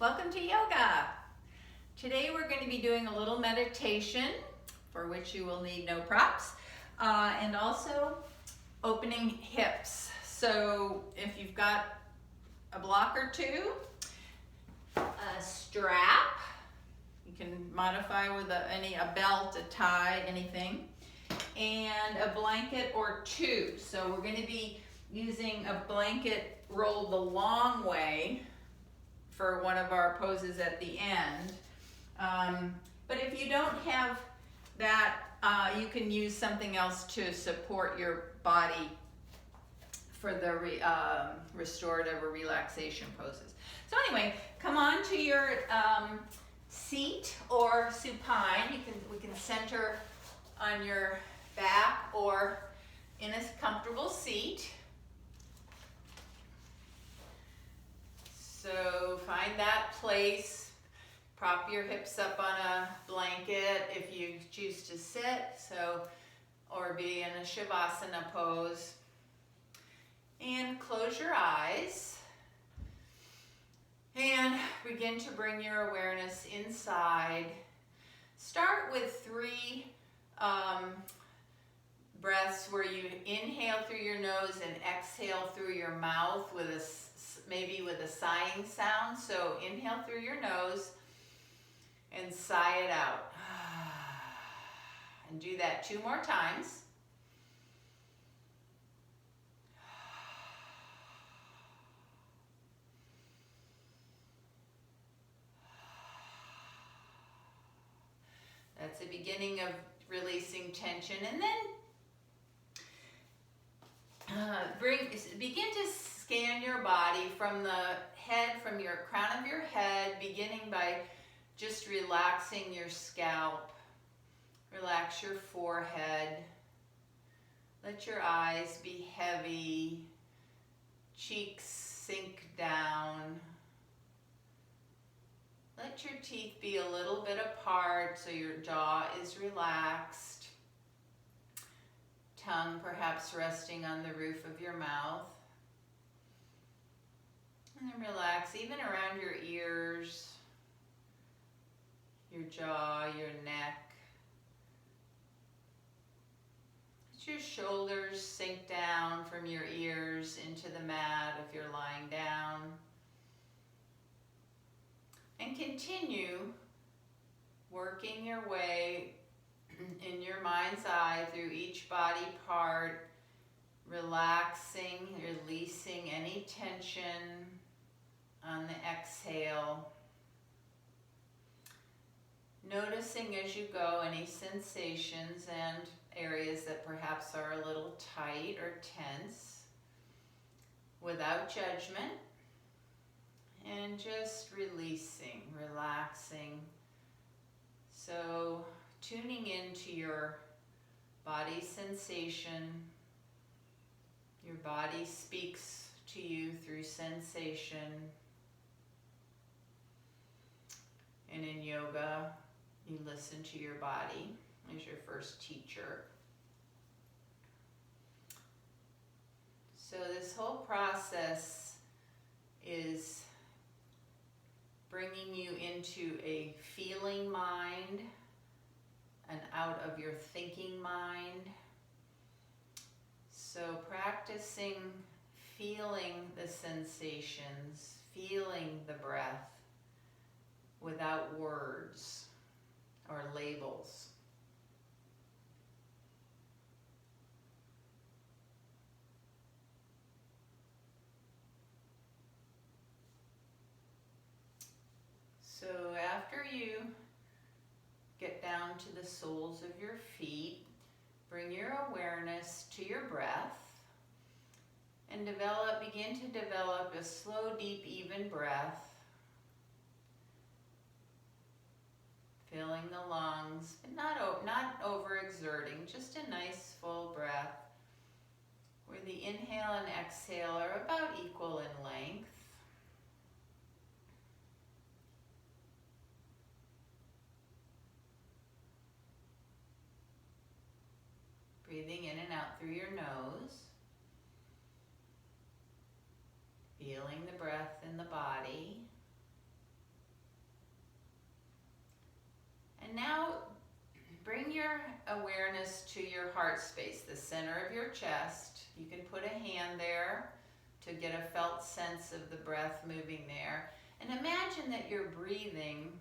Welcome to yoga. Today we're going to be doing a little meditation for which you will need no props and also opening hips. So if you've got a block or two, a strap, you can modify with a belt, a tie, anything, and a blanket or two. So we're going to be using a blanket rolled the long way for one of our poses at the end. But if you don't have that, you can use something else to support your body for the restorative or relaxation poses. So anyway, come on to your seat or supine. We can center on your back or in a comfortable seat. So find that place, prop your hips up on a blanket if you choose to sit, or be in a Shavasana pose. And close your eyes and begin to bring your awareness inside. Start with 3 breaths where you inhale through your nose and exhale through your mouth maybe with a sighing sound. So inhale through your nose and sigh it out. And do that 2 more times. That's the beginning of releasing tension. And then begin to scan your body from the head, from your crown of your head, beginning by just relaxing your scalp. Relax your forehead. Let your eyes be heavy. Cheeks sink down. Let your teeth be a little bit apart so your jaw is relaxed. Tongue perhaps resting on the roof of your mouth. And then relax even around your ears, your jaw, your neck. Let your shoulders sink down from your ears into the mat if you're lying down. And continue working your way in your mind's eye through each body part, relaxing, releasing any tension on the exhale. Noticing as you go any sensations and areas that perhaps are a little tight or tense, without judgment. And just releasing, relaxing. So tuning into your body sensation. Your body speaks to you through sensation. And in yoga, you listen to your body as your first teacher. So this whole process is bringing you into a feeling mind and out of your thinking mind. So practicing feeling the sensations, feeling the breath without words or labels. So after you get down to the soles of your feet, bring your awareness to your breath and begin to develop a slow, deep, even breath. Filling the lungs, but not overexerting, just a nice full breath where the inhale and exhale are about equal in length. Breathing in and out through your nose. Feeling the breath in the body. to your heart space, the center of your chest. You can put a hand there to get a felt sense of the breath moving there. And imagine that you're breathing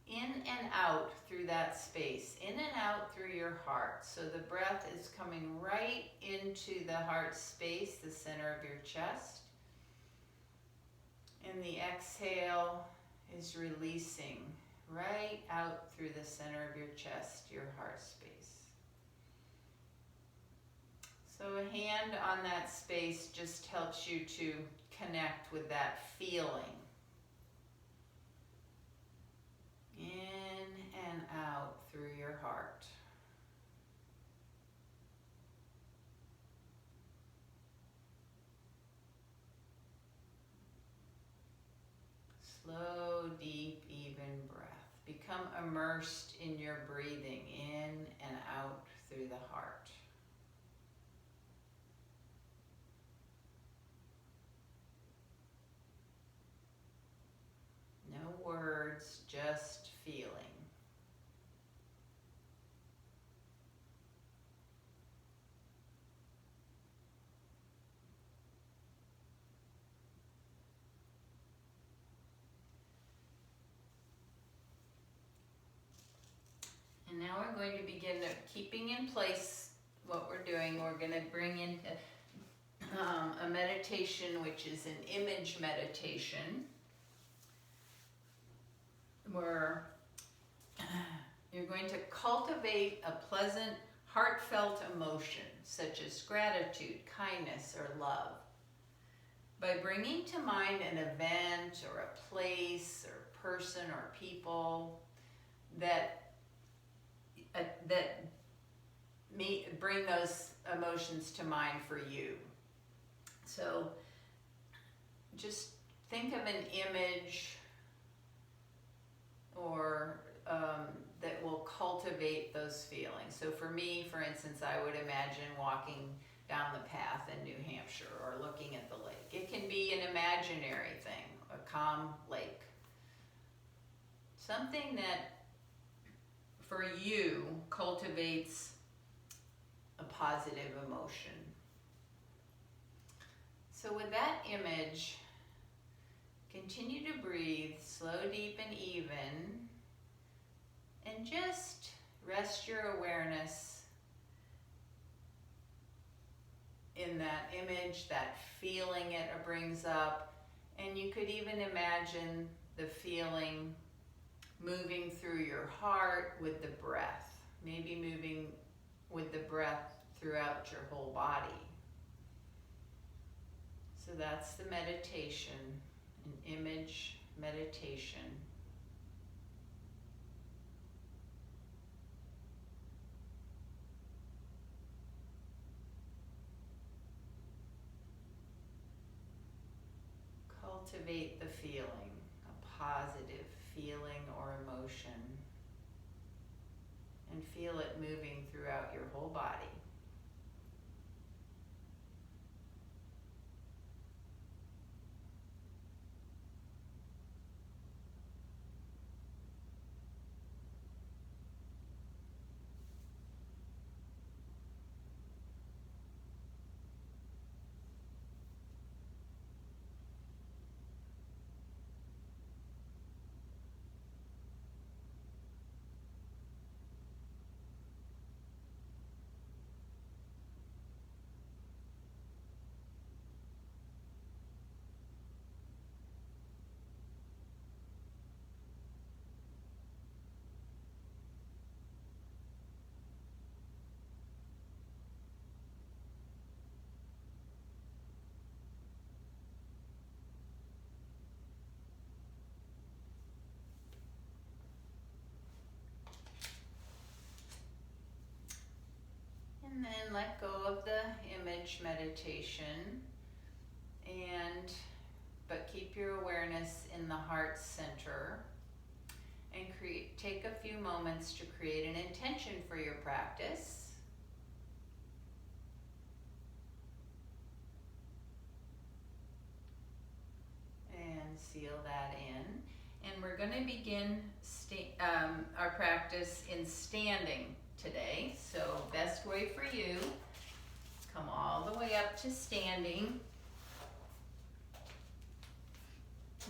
in and out through that space, in and out through your heart. So the breath is coming right into the heart space, the center of your chest. And the exhale is releasing right out through the center of your chest, your heart space. So a hand on that space just helps you to connect with that feeling. In and out through your heart. Slow, deep, even breath. Become immersed in your breathing in and out through the heart. No words, just feeling. And now we're going to begin keeping in place what we're doing. We're going to bring in a meditation, which is an image meditation, where you're going to cultivate a pleasant, heartfelt emotion, such as gratitude, kindness, or love, by bringing to mind an event or a place or person or people that bring those emotions to mind for you. So just think of an image or that will cultivate those feelings. So for me, for instance, I would imagine walking down the path in New Hampshire or looking at the lake. It can be an imaginary thing, a calm lake. Something that for you cultivates a positive emotion. So with that image, continue to breathe slow, deep, and even, and just rest your awareness in that image, that feeling it brings up, and you could even imagine the feeling moving through your heart with the breath, maybe moving with the breath throughout your whole body. So that's the meditation, an image meditation. Cultivate the feeling, a positive feeling or emotion, and feel it moving throughout your whole body. And then let go of the image meditation, but keep your awareness in the heart center, and take a few moments to create an intention for your practice. And seal that in. And we're going to begin our practice in standing today. So best way for you, come all the way up to standing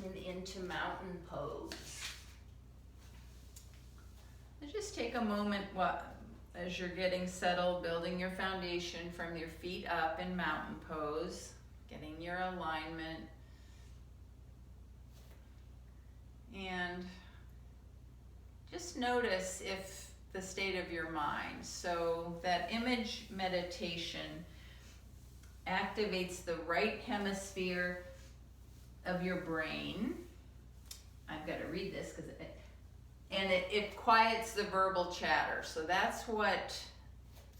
and into mountain pose. So just take a moment as you're getting settled, building your foundation from your feet up in mountain pose, getting your alignment. And just notice if the state of your mind. So that image meditation activates the right hemisphere of your brain. I've got to read this because it quiets the verbal chatter. So that's what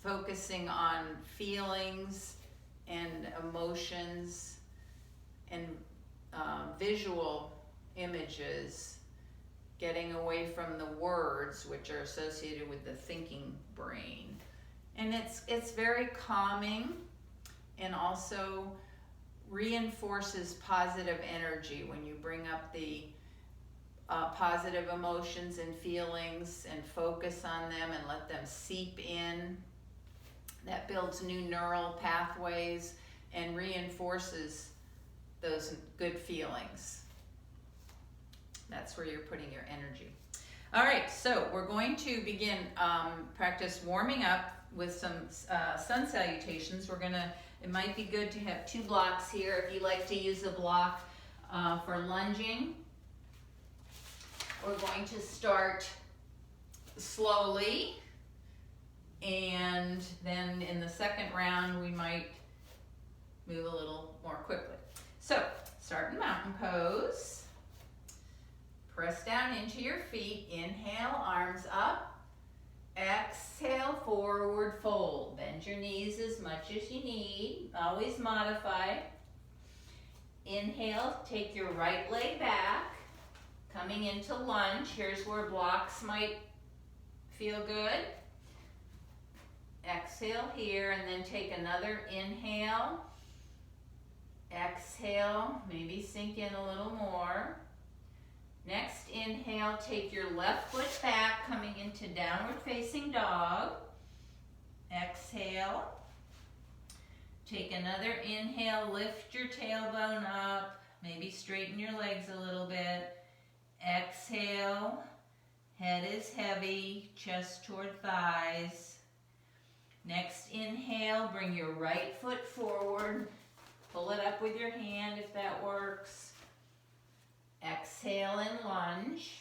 focusing on feelings and emotions and visual images, getting away from the words which are associated with the thinking brain. And it's very calming and also reinforces positive energy when you bring up the positive emotions and feelings and focus on them and let them seep in. That builds new neural pathways and reinforces those good feelings. That's where you're putting your energy. All right, so we're going to begin practice warming up with some sun salutations. It might be good to have 2 blocks here if you like to use a block for lunging. We're going to start slowly, and then in the second round we might move a little more quickly. So start in mountain pose. Press down into your feet. Inhale, arms up. Exhale, forward fold. Bend your knees as much as you need. Always modify. Inhale, take your right leg back. Coming into lunge. Here's where blocks might feel good. Exhale here, and then take another inhale. Exhale, maybe sink in a little more. Next inhale, take your left foot back, coming into downward facing dog. Exhale. Take another inhale, lift your tailbone up, maybe straighten your legs a little bit. Exhale, head is heavy, chest toward thighs. Next inhale, bring your right foot forward. Pull it up with your hand if that works. Exhale and lunge.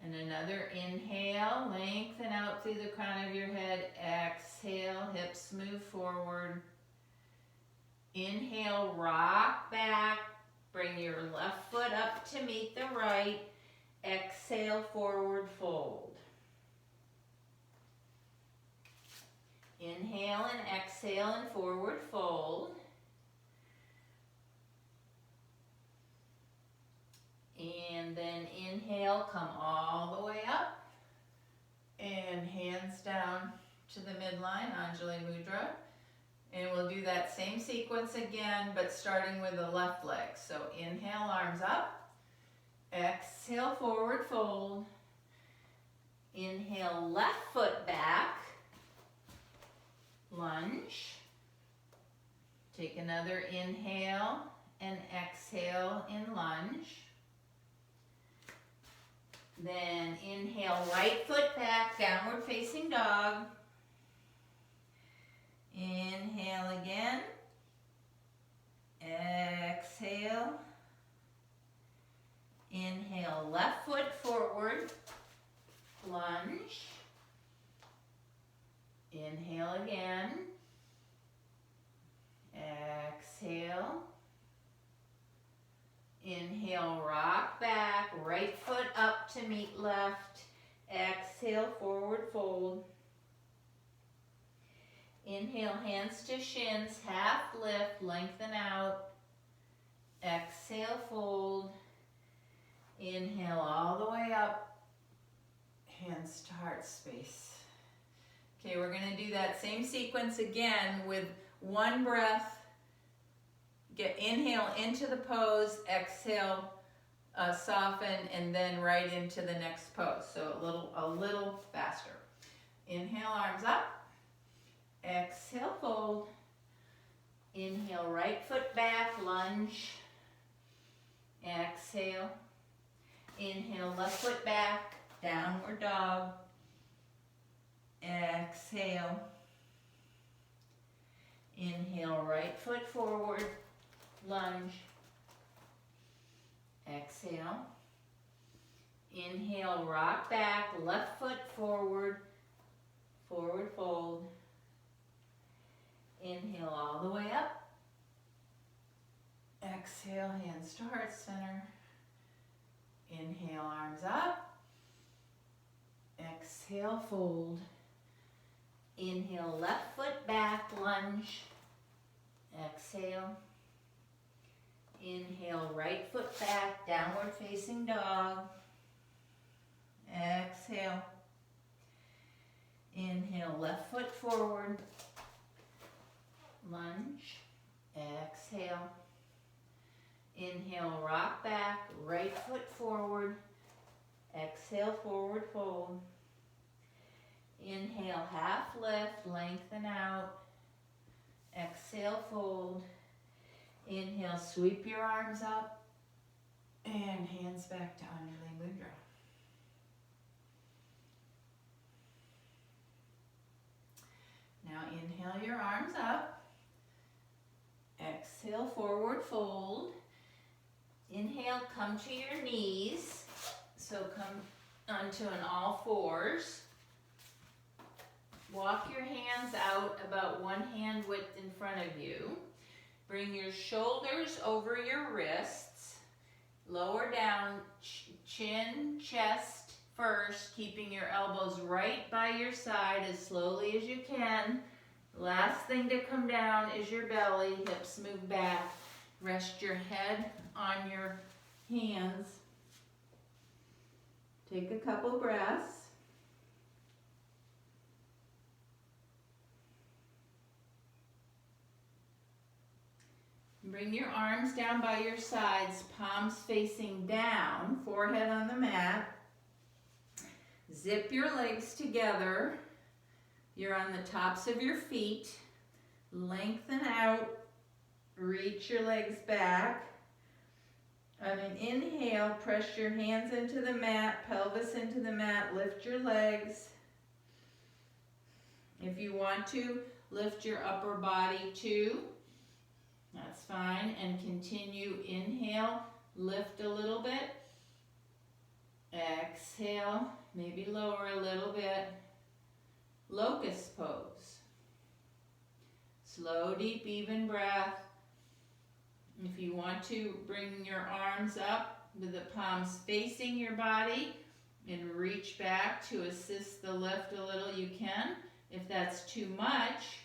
And another inhale, lengthen out through the crown of your head. Exhale, hips move forward. Inhale, rock back. Bring your left foot up to meet the right. Exhale, forward fold. Inhale and exhale and forward fold. And then inhale, come all the way up. And hands down to the midline, Anjali Mudra. And we'll do that same sequence again, but starting with the left leg. So inhale, arms up. Exhale, forward fold. Inhale, left foot back. Lunge. Take another inhale and exhale in lunge. Then inhale, right foot back, downward facing dog. Inhale again. Exhale. Inhale, left foot forward. Lunge. Inhale again. Exhale. Inhale, rock back, right foot up to meet left. Exhale, forward fold. Inhale, hands to shins, half lift, lengthen out. Exhale, fold. Inhale all the way up, hands to heart space. Okay, we're going to do that same sequence again with one breath. Inhale into the pose, exhale, soften, and then right into the next pose. So a little faster. Inhale, arms up. Exhale, fold. Inhale, right foot back, lunge. Exhale. Inhale, left foot back, downward dog. Exhale. Inhale, right foot forward, lunge. Exhale. Inhale, rock back, left foot forward, forward fold. Inhale all the way up. Exhale, hands to heart center. Inhale, arms up. Exhale, fold. Inhale, left foot back, lunge. Exhale. Inhale, right foot back, downward facing dog. Exhale. Inhale, left foot forward. Lunge. Exhale. Inhale, rock back, right foot forward. Exhale, forward fold. Inhale, half lift, lengthen out. Exhale, fold. Inhale, sweep your arms up. And hands back to Anjali Mudra. Now inhale your arms up. Exhale, forward fold. Inhale, come to your knees. So come onto an all fours. Walk your hands out about one hand width in front of you. Bring your shoulders over your wrists. Lower down, chin, chest first, keeping your elbows right by your side as slowly as you can. Last thing to come down is your belly, hips move back. Rest your head on your hands. Take a couple breaths. Bring your arms down by your sides, palms facing down, forehead on the mat. Zip your legs together. You're on the tops of your feet. Lengthen out. Reach your legs back. On an inhale, press your hands into the mat, pelvis into the mat, lift your legs. If you want to, lift your upper body too. That's fine. And continue. Inhale, lift a little bit. Exhale, maybe lower a little bit. Locust pose. Slow, deep, even breath. If you want to, bring your arms up with the palms facing your body and reach back to assist the lift a little, you can. If that's too much,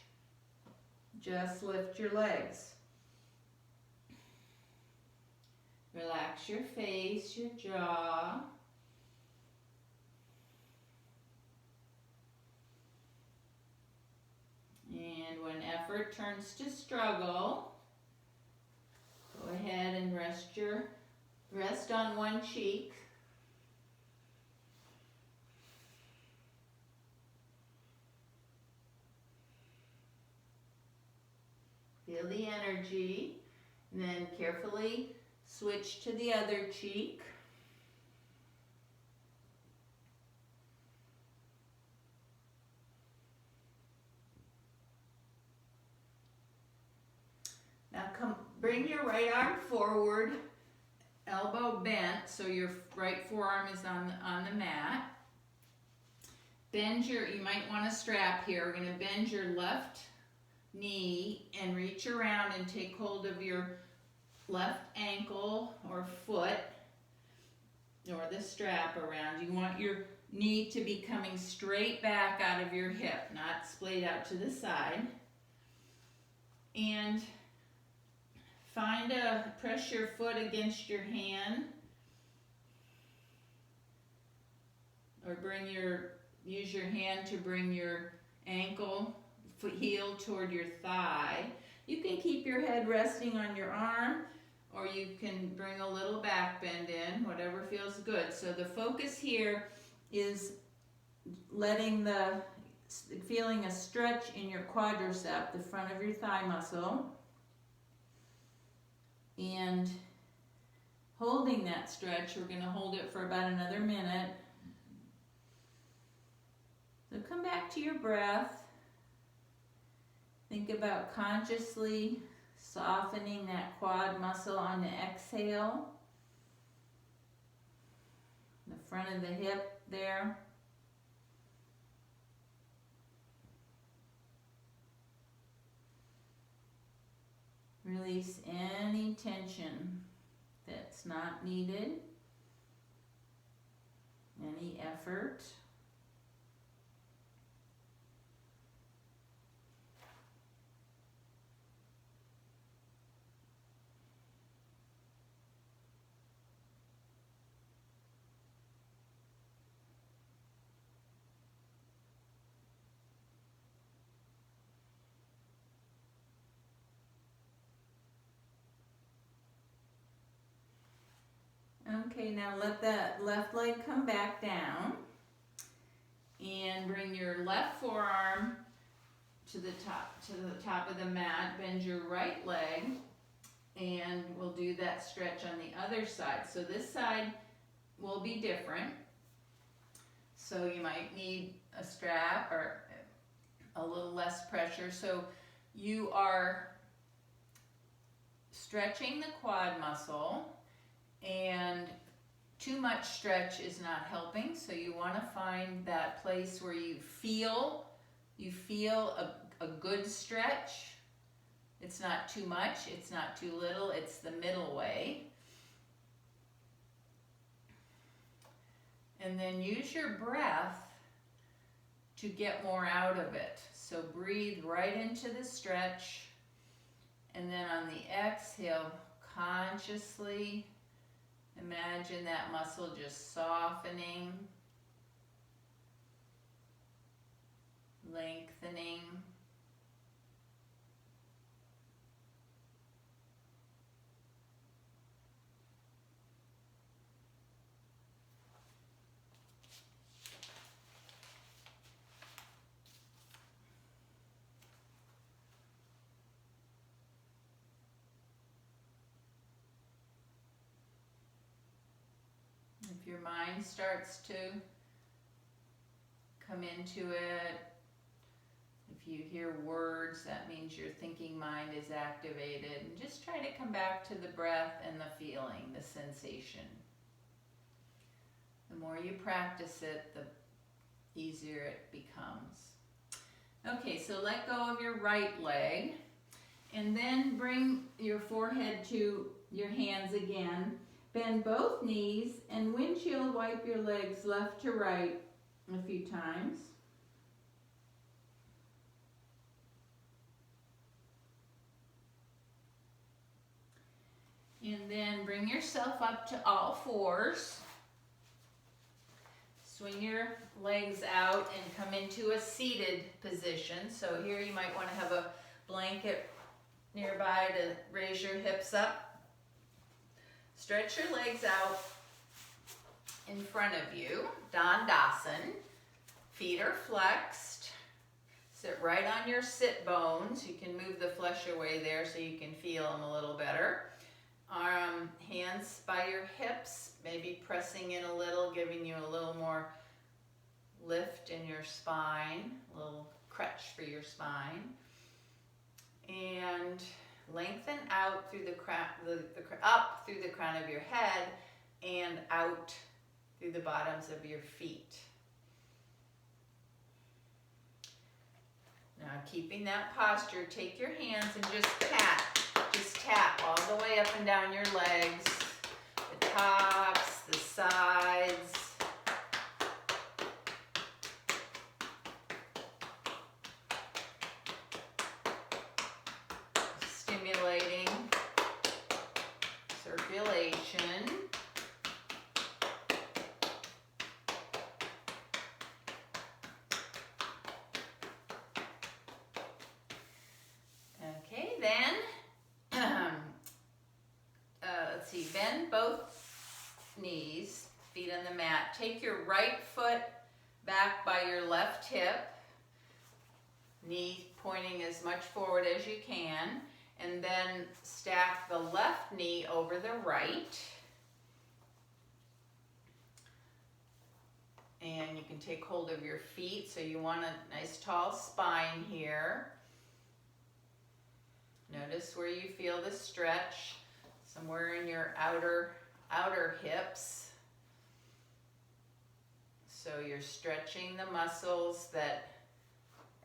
just lift your legs. Relax your face, your jaw. And when effort turns to struggle, go ahead and rest on one cheek. Feel the energy, and then carefully switch to the other cheek. Now bring your right arm forward, elbow bent, so your right forearm is on the mat. You might want to strap here. We're going to bend your left knee and reach around and take hold of your left ankle or foot or the strap around. You want your knee to be coming straight back out of your hip, not splayed out to the side. And press your foot against your hand, or use your hand to bring your ankle, heel toward your thigh. You can keep your head resting on your arm, or you can bring a little back bend in, whatever feels good. So the focus here is letting the feeling a stretch in your quadricep, the front of your thigh muscle, and holding that stretch. We're going to hold it for about another minute. So come back to your breath. Think about consciously softening that quad muscle on the exhale. The front of the hip there. Release any tension that's not needed, any effort. Okay, now let that left leg come back down and bring your left forearm to the top of the mat. Bend your right leg and we'll do that stretch on the other side. So this side will be different. So you might need a strap or a little less pressure. So you are stretching the quad muscle, and too much stretch is not helping, so you want to find that place where you feel a good stretch. It's not too much, it's not too little, it's the middle way. And then use your breath to get more out of it. So breathe right into the stretch, and then on the exhale, consciously imagine that muscle just softening, lengthening. If your mind starts to come into it, if you hear words, that means your thinking mind is activated. And just try to come back to the breath and the feeling, the sensation. The more you practice it, the easier it becomes. Okay, so let go of your right leg, and then bring your forehead to your hands again. Bend both knees and windshield wipe your legs left to right a few times. And then bring yourself up to all fours. Swing your legs out and come into a seated position. So here you might want to have a blanket nearby to raise your hips up. Stretch your legs out in front of you, Dandasana. Feet are flexed. Sit right on your sit bones. You can move the flesh away there so you can feel them a little better. Hands by your hips, maybe pressing in a little, giving you a little more lift in your spine, a little crutch for your spine. And lengthen out through the up through the crown of your head and out through the bottoms of your feet. Now, keeping that posture, take your hands and just tap all the way up and down your legs, the tops, the sides. Stimulating circulation. Okay, then let's see, bend both knees, feet on the mat. Take your right foot back by your left hip. knee pointing as much forward as you can, and then stack the left knee over the right. And you can take hold of your feet, so you want a nice tall spine here. Notice where you feel the stretch, somewhere in your outer hips. So you're stretching the muscles that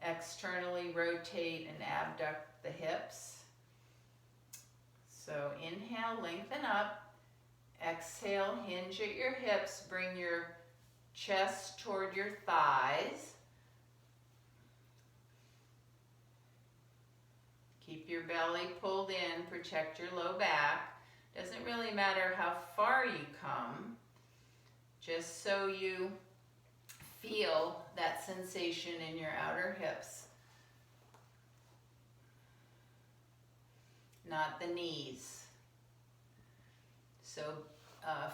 externally rotate and abduct the hips. So inhale, lengthen up. Exhale, hinge at your hips, bring your chest toward your thighs. Keep your belly pulled in, protect your low back. Doesn't really matter how far you come, just so you feel that sensation in your outer hips, not the knees. So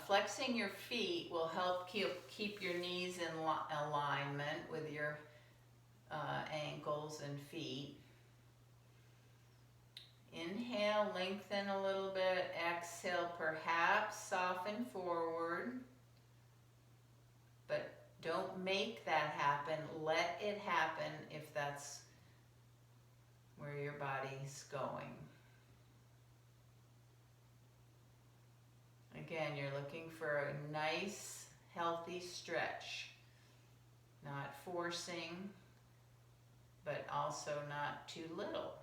flexing your feet will help keep your knees in alignment with your ankles and feet. Inhale, lengthen a little bit. Exhale, perhaps soften forward. But don't make that happen. Let it happen if that's where your body's going. Again, you're looking for a nice, healthy stretch. Not forcing, but also not too little.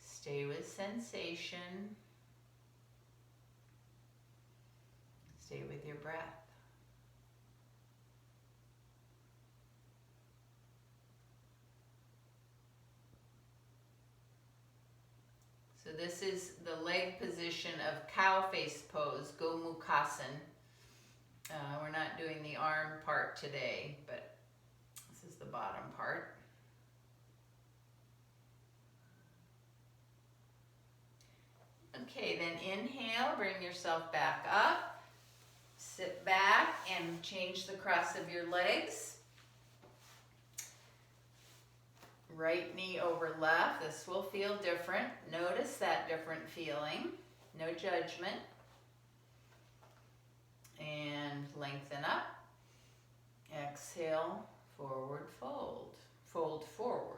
Stay with sensation. Stay with your breath. So this is the leg position of cow face pose, Gomukhasana. We're not doing the arm part today, but this is the bottom part. Okay, then inhale, bring yourself back up. Sit back and change the cross of your legs. Right knee over left. This will feel different. Notice that different feeling. No judgment. And lengthen up. Exhale, forward fold. Fold forward.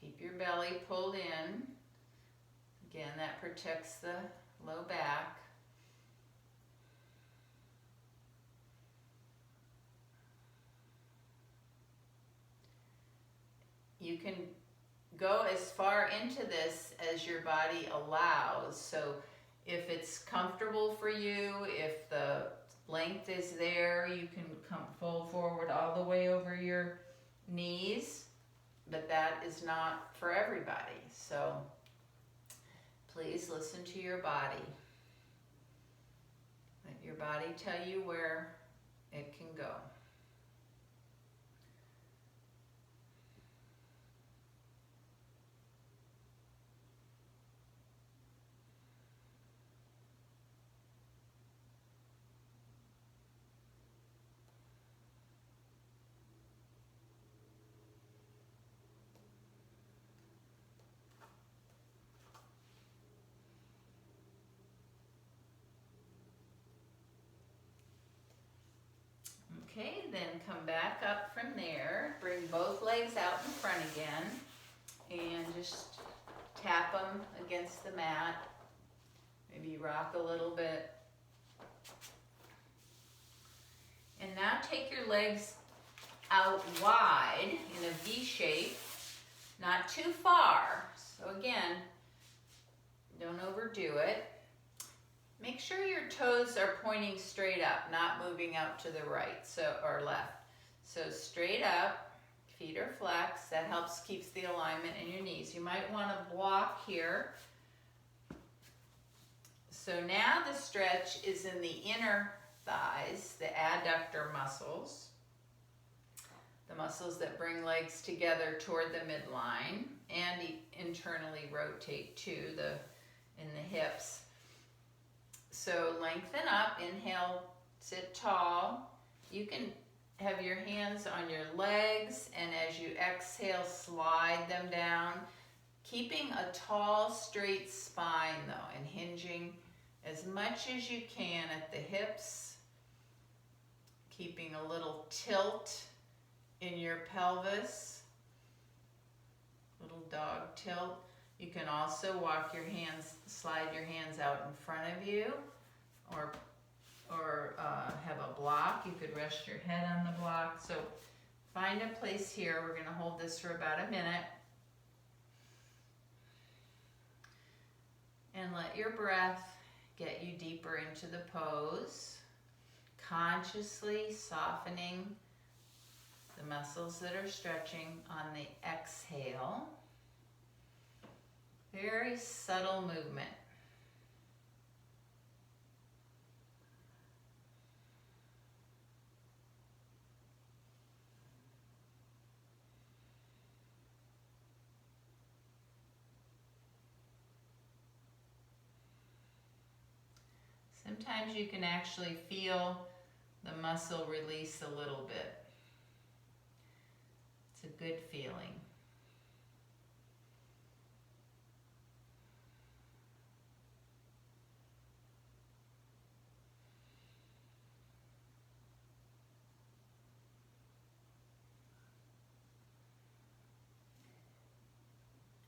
Keep your belly pulled in. Again, that protects the low back. You can go as far into this as your body allows. So if it's comfortable for you, if the length is there, you can fold forward all the way over your knees, but that is not for everybody. So please listen to your body. Let your body tell you where it can go. Okay, then come back up from there. Bring both legs out in front again and just tap them against the mat. Maybe rock a little bit. And now take your legs out wide in a V shape, not too far. So again, don't overdo it. Make sure your toes are pointing straight up, not moving out to the right or left. So straight up, feet are flexed. That helps keeps the alignment in your knees. You might want to block here. So now the stretch is in the inner thighs, the adductor muscles, the muscles that bring legs together toward the midline and internally rotate too, in the hips. So lengthen up, inhale, sit tall. You can have your hands on your legs, and as you exhale, slide them down, keeping a tall, straight spine though, and hinging as much as you can at the hips, keeping a little tilt in your pelvis, little dog tilt. You can also walk your hands, slide your hands out in front of you, or have a block. You could rest your head on the block. So find a place here. We're going to hold this for about a minute. And let your breath get you deeper into the pose, consciously softening the muscles that are stretching on the exhale. Very subtle movement. Sometimes you can actually feel the muscle release a little bit. It's a good feeling.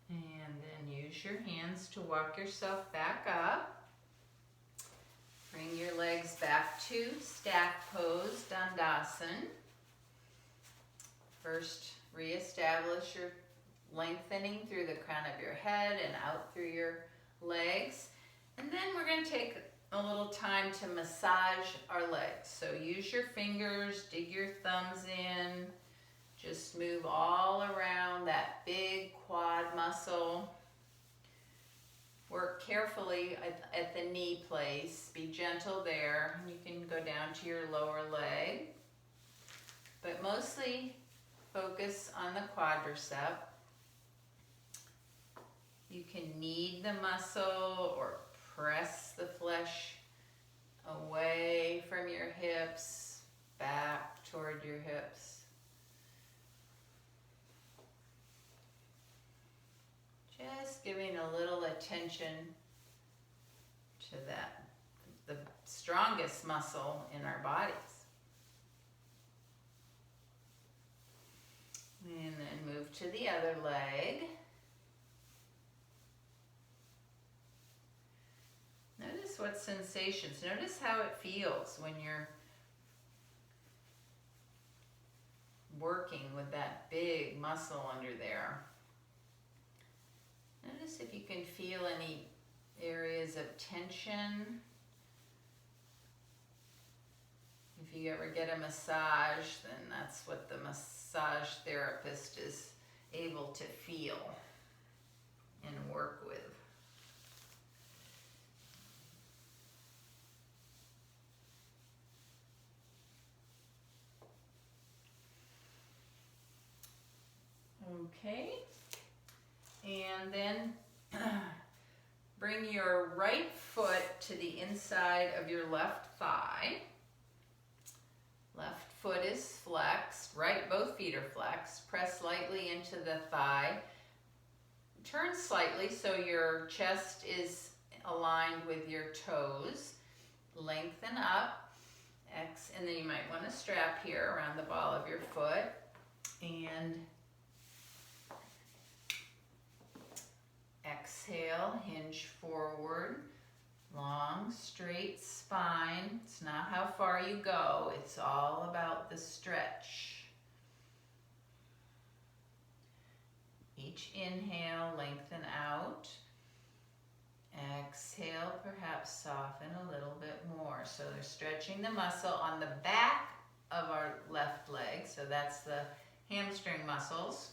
And then use your hands to walk yourself back up. Bring your legs back to stack pose, Dandasana. First, reestablish your lengthening through the crown of your head and out through your legs. And then we're going to take a little time to massage our legs. So use your fingers, dig your thumbs in, just move all around that big quad muscle. Work carefully at the knee place. Be gentle there. You can go down to your lower leg, but mostly focus on the quadricep. You can knead the muscle or press the flesh away from your hips, back toward your hips. Just giving a little attention to that, the strongest muscle in our bodies. And then move to the other leg. Notice what sensations, notice how it feels when you're working with that big muscle under there. Notice if you can feel any areas of tension. If you ever get a massage, then that's what the massage therapist is able to feel and work with. Okay. And then bring your right foot to the inside of your left thigh. Left foot is flexed, right, both feet are flexed. Press lightly into the thigh. Turn slightly so your chest is aligned with your toes. Lengthen up. And then you might want to strap here around the ball of your foot. And exhale, hinge forward, long, straight spine. It's not how far you go, it's all about the stretch. Each inhale, lengthen out. Exhale, perhaps soften a little bit more. So they're stretching the muscle on the back of our left leg, so that's the hamstring muscles.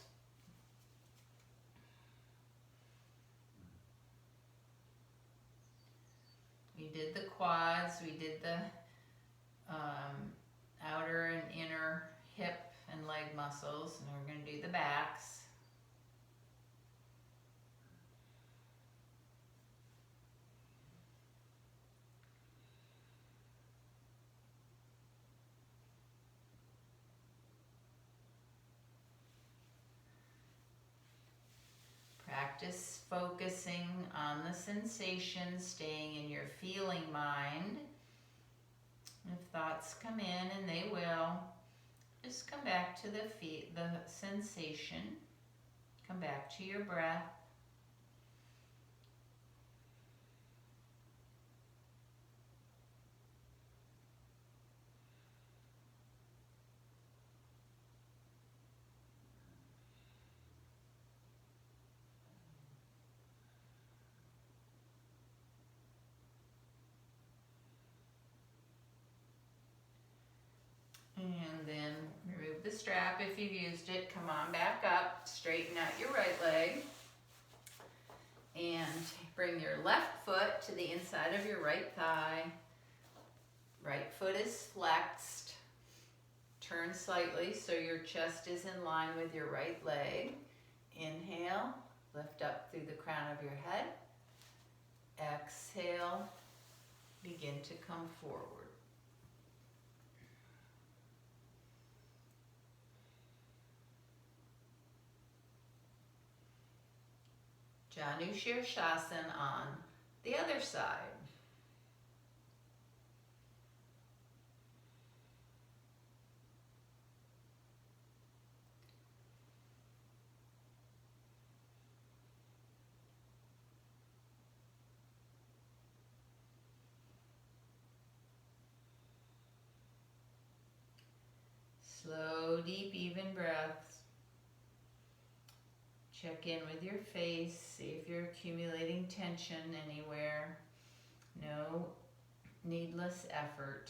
We did the quads, we did the outer and inner hip and leg muscles, and we're going to do the backs. practice focusing on the sensation, staying in your feeling mind. If thoughts come in, and they will, just come back to the sensation. Come back to your breath. And then remove the strap if you've used it. Come on back up, straighten out your right leg. And bring your left foot to the inside of your right thigh. Right foot is flexed. Turn slightly so your chest is in line with your right leg. Inhale, lift up through the crown of your head. Exhale, begin to come forward. Janu Shirshasana on the other side. Slow, deep, even breaths. Check in with your face, see if you're accumulating tension anywhere. No needless effort.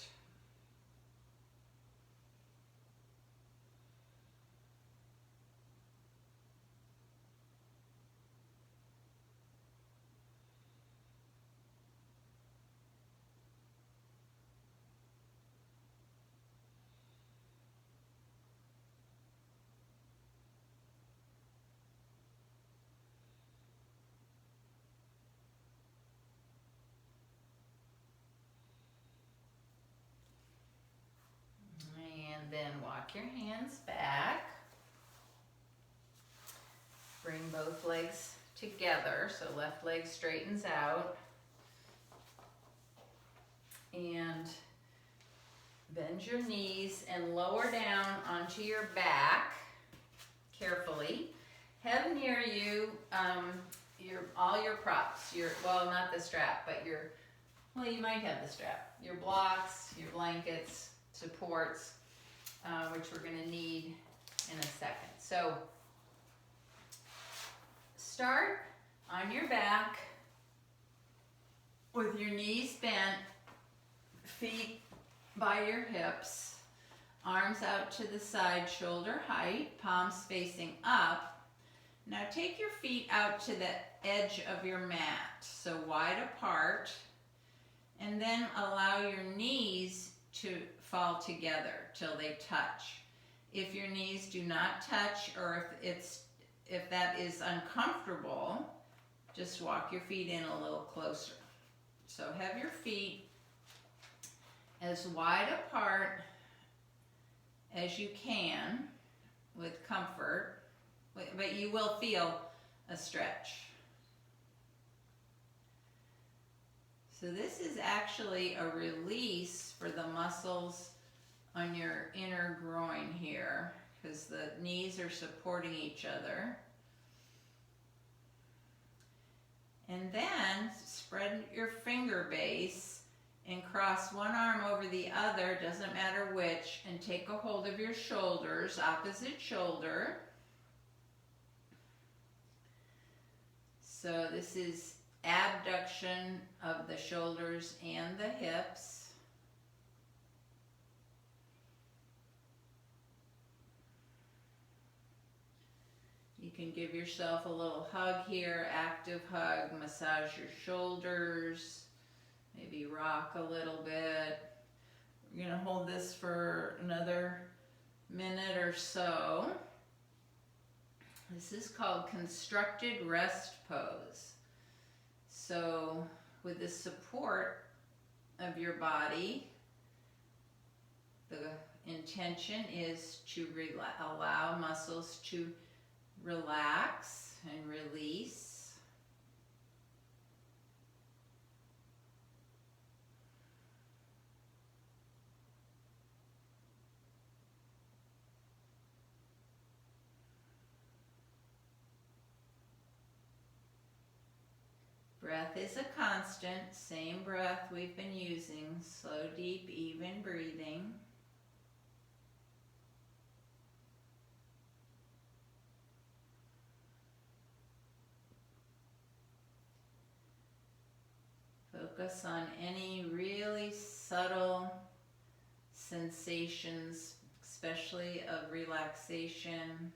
And then walk your hands back. Bring both legs together, so left leg straightens out. And bend your knees and lower down onto your back carefully. Have near you all your props. Well, not the strap, but you might have the strap. Your blocks, your blankets, supports, which we're going to need in a second. So start on your back with your knees bent, feet by your hips, arms out to the side, shoulder height, palms facing up. Now take your feet out to the edge of your mat, so wide apart, and then allow your knees to fall together till they touch. If your knees do not touch, or if that is uncomfortable, just walk your feet in a little closer. So have your feet as wide apart as you can with comfort, but you will feel a stretch. So this is actually a release for the muscles on your inner groin here, because the knees are supporting each other. And then spread your finger base and cross one arm over the other, doesn't matter which, and take a hold of your shoulders, opposite shoulder. So this is abduction of the shoulders and the hips. You can give yourself a little hug here, active hug, massage your shoulders, maybe rock a little bit. We're going to hold this for another minute or so. This is called constructed rest pose. So with the support of your body, the intention is to allow muscles to relax and release. Breath is a constant, same breath we've been using. Slow, deep, even breathing. Focus on any really subtle sensations, especially of relaxation,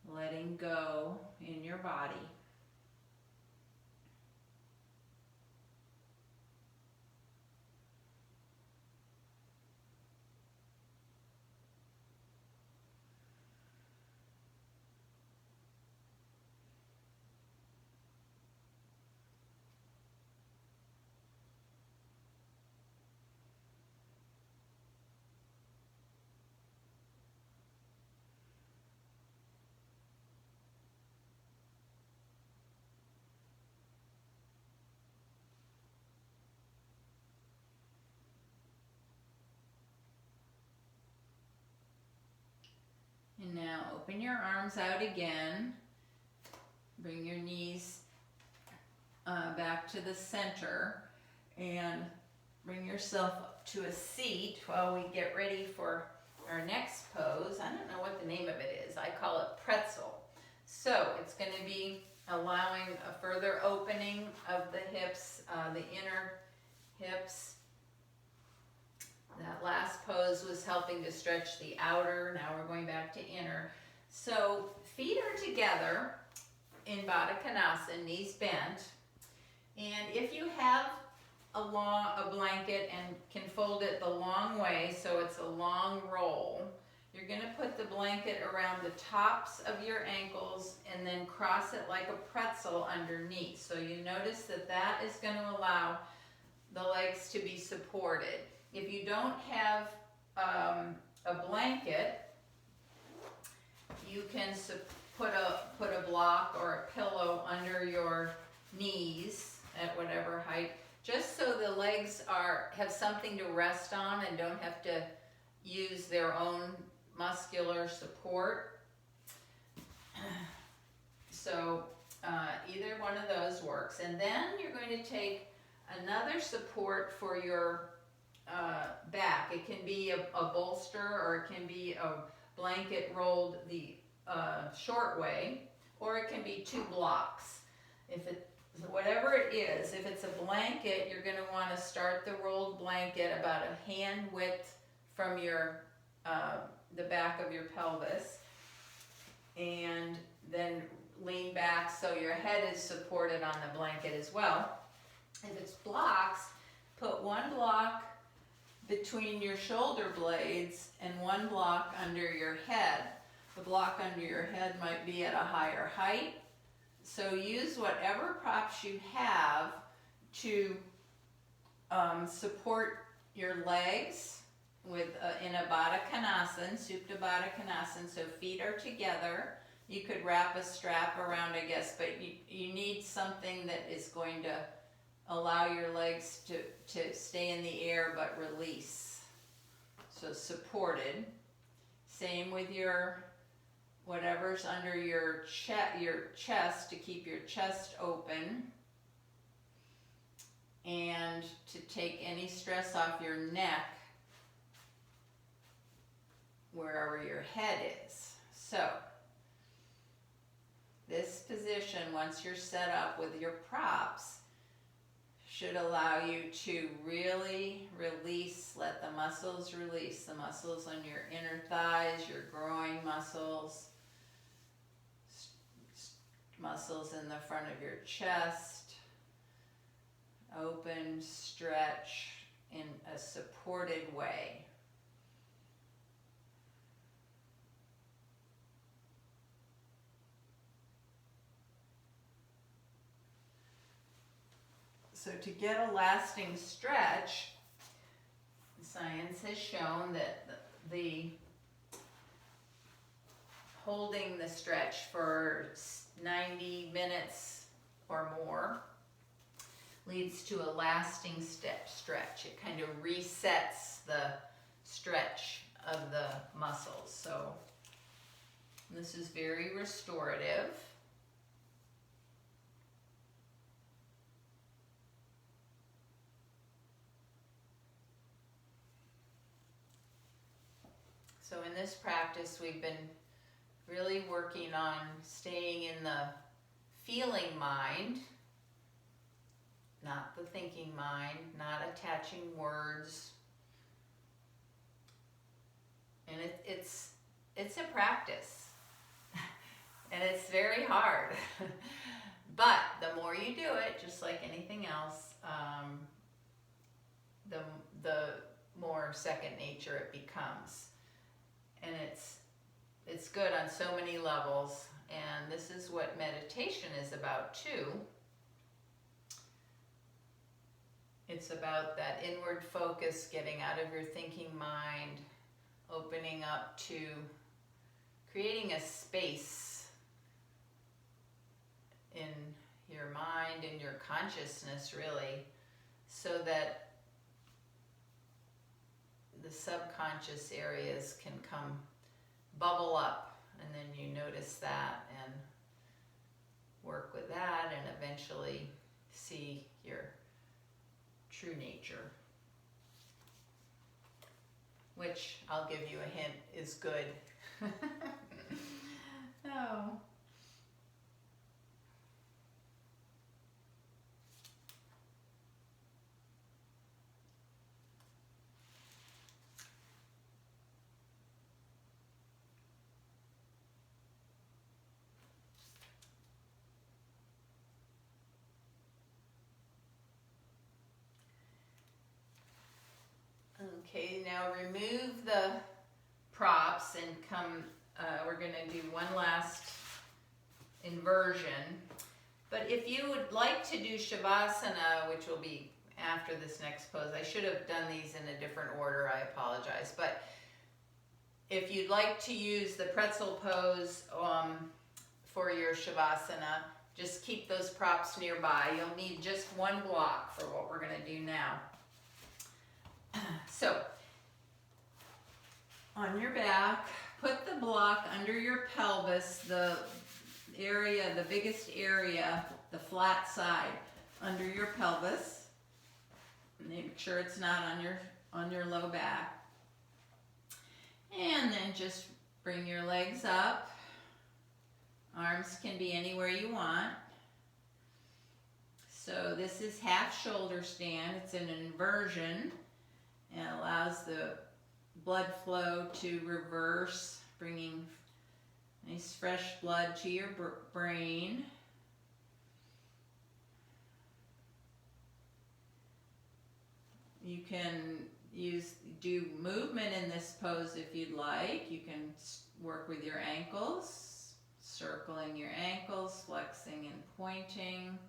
letting go in your body. And now open your arms out again. Bring your knees back to the center and bring yourself up to a seat while we get ready for our next pose. I don't know what the name of it is. I call it pretzel. So it's going to be allowing a further opening of the hips, the inner hips. That last pose was helping to stretch the outer. Now we're going back to inner. So feet are together in Baddha Konasana, knees bent. And if you have a blanket and can fold it the long way, so it's a long roll, you're going to put the blanket around the tops of your ankles and then cross it like a pretzel underneath. So you notice that that is going to allow the legs to be supported. If you don't have a blanket, you can put a block or a pillow under your knees at whatever height, just so the legs have something to rest on and don't have to use their own muscular support. So either one of those works. And then you're going to take another support for your back. It can be a bolster, or it can be a blanket rolled the short way, or it can be two blocks. Whatever it is, if it's a blanket, you're going to want to start the rolled blanket about a hand width from your the back of your pelvis, and then lean back so your head is supported on the blanket as well. If it's blocks, put one block between your shoulder blades and one block under your head. The block under your head might be at a higher height. So use whatever props you have to support your legs in a Baddha Konasana, Supta Baddha Konasana. So feet are together. You could wrap a strap around, I guess, but you need something that is going to allow your legs to stay in the air but release. So supported. Same with your whatever's under your chest to keep your chest open, and to take any stress off your neck wherever your head is. So this position, once you're set up with your props, should allow you to really release, let the muscles release, the muscles on your inner thighs, your groin muscles, muscles in the front of your chest, open, stretch in a supported way. So to get a lasting stretch, science has shown that the holding the stretch for 90 minutes or more leads to a lasting stretch. It kind of resets the stretch of the muscles. So this is very restorative. So in this practice, we've been really working on staying in the feeling mind, not the thinking mind, not attaching words. And it's a practice, and it's very hard. But the more you do it, just like anything else, the more second nature it becomes. And it's good on so many levels, and this is what meditation is about too. It's about that inward focus, getting out of your thinking mind, opening up to creating a space in your mind and your consciousness, really, so that the subconscious areas can come bubble up, and then you notice that and work with that, and eventually see your true nature, which I'll give you a hint is good. Oh. Okay, now remove the props and come, we're going to do one last inversion. But if you would like to do Shavasana, which will be after this next pose, I should have done these in a different order, I apologize. But if you'd like to use the pretzel pose for your Shavasana, just keep those props nearby. You'll need just one block for what we're going to do now. So, on your back, put the block under your pelvis, the area, the biggest area, the flat side under your pelvis. Make sure it's not on your low back. And then just bring your legs up. Arms can be anywhere you want. So this is half shoulder stand. It's an inversion. And allows the blood flow to reverse, bringing nice fresh blood to your brain. You can do movement in this pose if you'd like. You can work with your ankles, circling your ankles, flexing and pointing.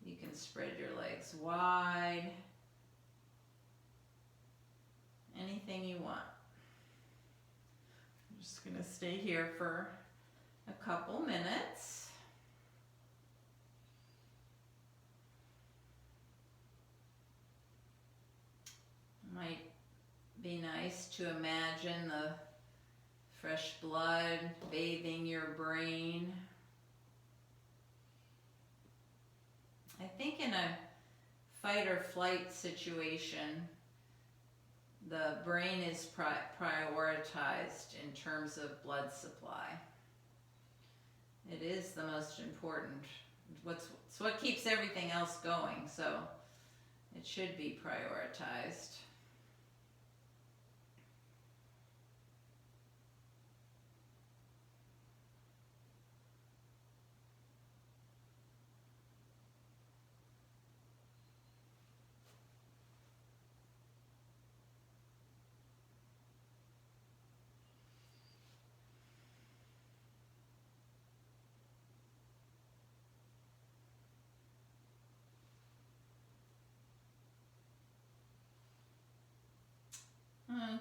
You can spread your legs wide. Anything you want. I'm just going to stay here for a couple minutes. Might be nice to imagine the fresh blood bathing your brain. I think in a fight or flight situation, the brain is prioritized in terms of blood supply. It is the most important. It's what keeps everything else going, so it should be prioritized.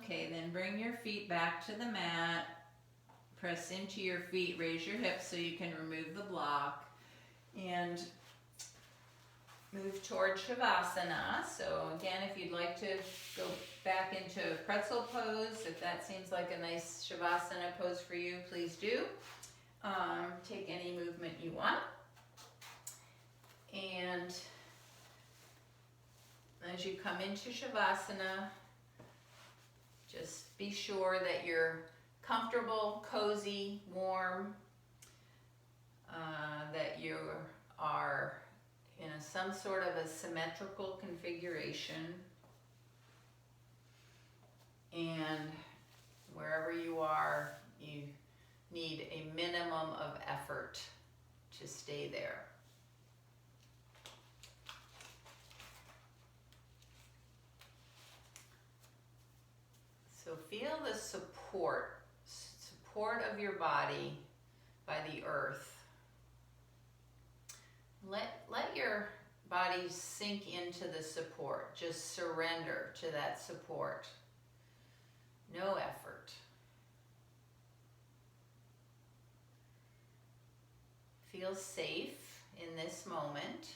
Okay, then bring your feet back to the mat. Press into your feet, raise your hips so you can remove the block. And move toward Shavasana. So again, if you'd like to go back into pretzel pose, if that seems like a nice Shavasana pose for you, please do. Take any movement you want. And as you come into Shavasana, just be sure that you're comfortable, cozy, warm, that you are in some sort of a symmetrical configuration. And wherever you are, you need a minimum of effort to stay there. So feel the support of your body by the earth. Let your body sink into the support. Just surrender to that support. No effort. Feel safe in this moment.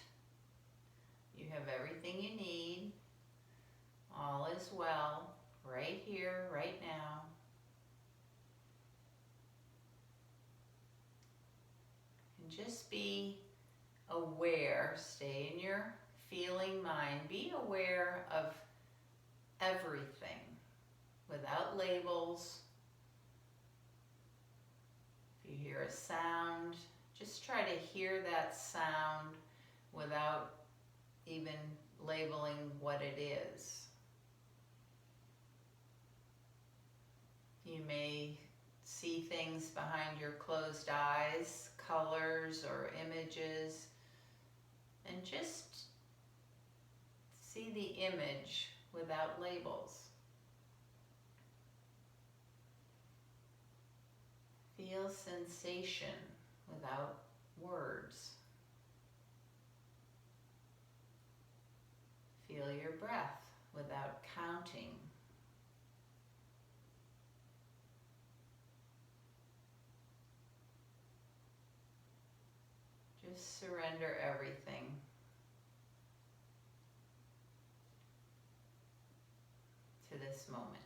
You have everything you need. All is well, right here, right now. And just be aware, stay in your feeling mind. Be aware of everything without labels. If you hear a sound, just try to hear that sound without even labeling what it is. You may see things behind your closed eyes, colors or images, and just see the image without labels. Feel sensation without words. Feel your breath without counting. Just surrender everything to this moment.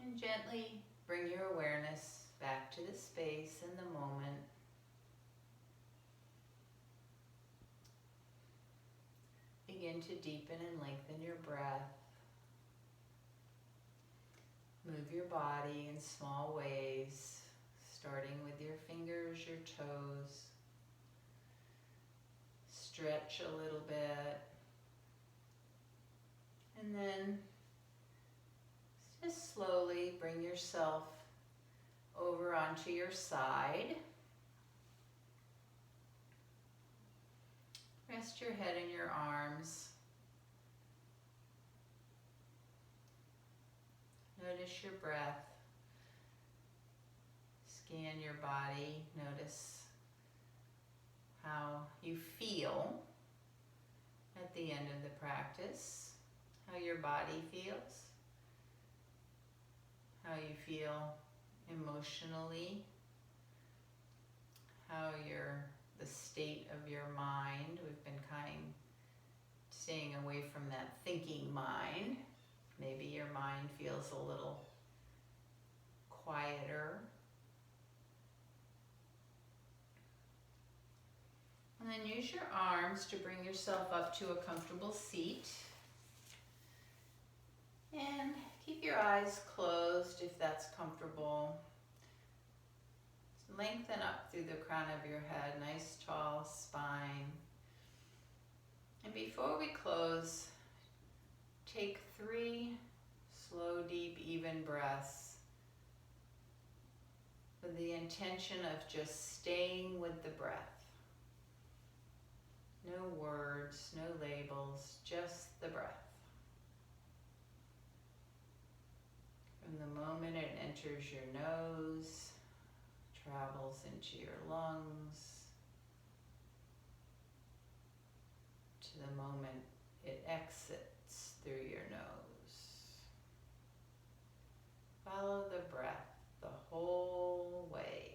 And gently bring your awareness back to the space and the moment. Begin to deepen and lengthen your breath. Move your body in small ways, starting with your fingers, your toes. Stretch a little bit. And then just slowly bring yourself over onto your side. Rest your head in your arms. Notice your breath. Scan your body. Notice how you feel at the end of the practice. How your body feels. How you feel emotionally. How the state of your mind. We've been staying away from that thinking mind. Maybe your mind feels a little quieter. And then use your arms to bring yourself up to a comfortable seat. And keep your eyes closed if that's comfortable. Lengthen up through the crown of your head, nice tall spine. And before we close, take 3 slow, deep, even breaths with the intention of just staying with the breath. No words, no labels, just the breath. From the moment it enters your nose, travels into your lungs, to the moment it exits through your nose. Follow the breath the whole way.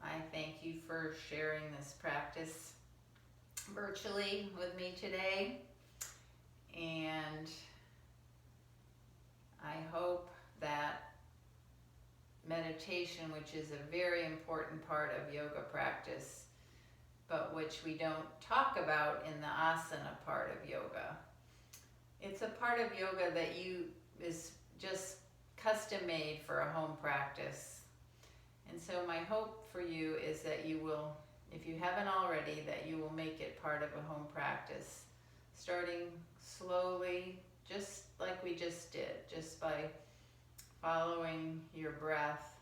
I thank you for sharing this practice virtually with me today, and I hope that meditation, which is a very important part of yoga practice, but which we don't talk about in the asana part of yoga. It's a part of yoga that is just custom made for a home practice. And so my hope for you is that you will, if you haven't already, that you will make it part of a home practice, starting slowly, just like we just did, just by following your breath,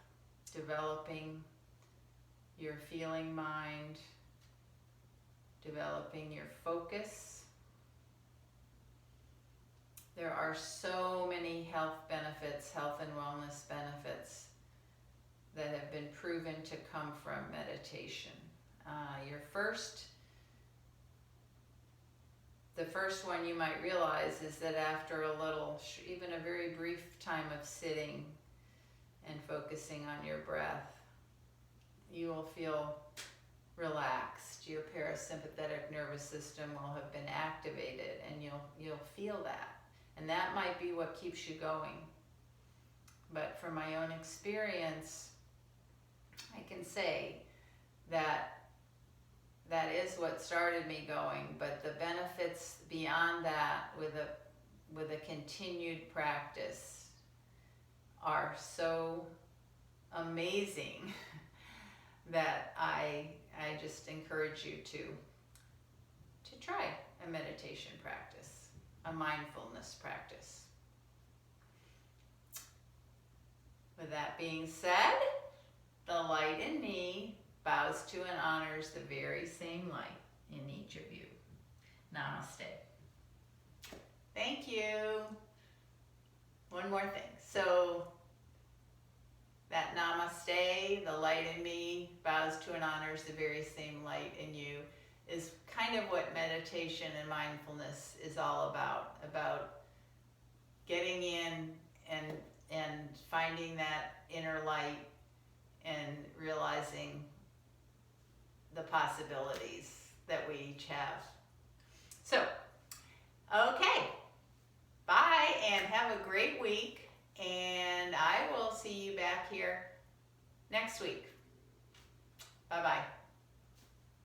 developing your feeling mind, developing your focus. There are so many health benefits, health and wellness benefits that have been proven to come from meditation. The first one you might realize is that after a little, even a very brief time of sitting and focusing on your breath, you will feel relaxed. Your parasympathetic nervous system will have been activated, and you'll feel that. And that might be what keeps you going. But from my own experience, I can say that is what started me going, but the benefits beyond that with a continued practice are so amazing that I just encourage you to try a meditation practice, a mindfulness practice. With that being said, the light in me bows to and honors the very same light in each of you. Namaste. Thank you. One more thing. So that namaste, the light in me bows to and honors the very same light in you. is kind of what meditation and mindfulness is all about getting in and finding that inner light and realizing the possibilities that we each have. So, okay, bye and have a great week, and I will see you back here next week. Bye-bye.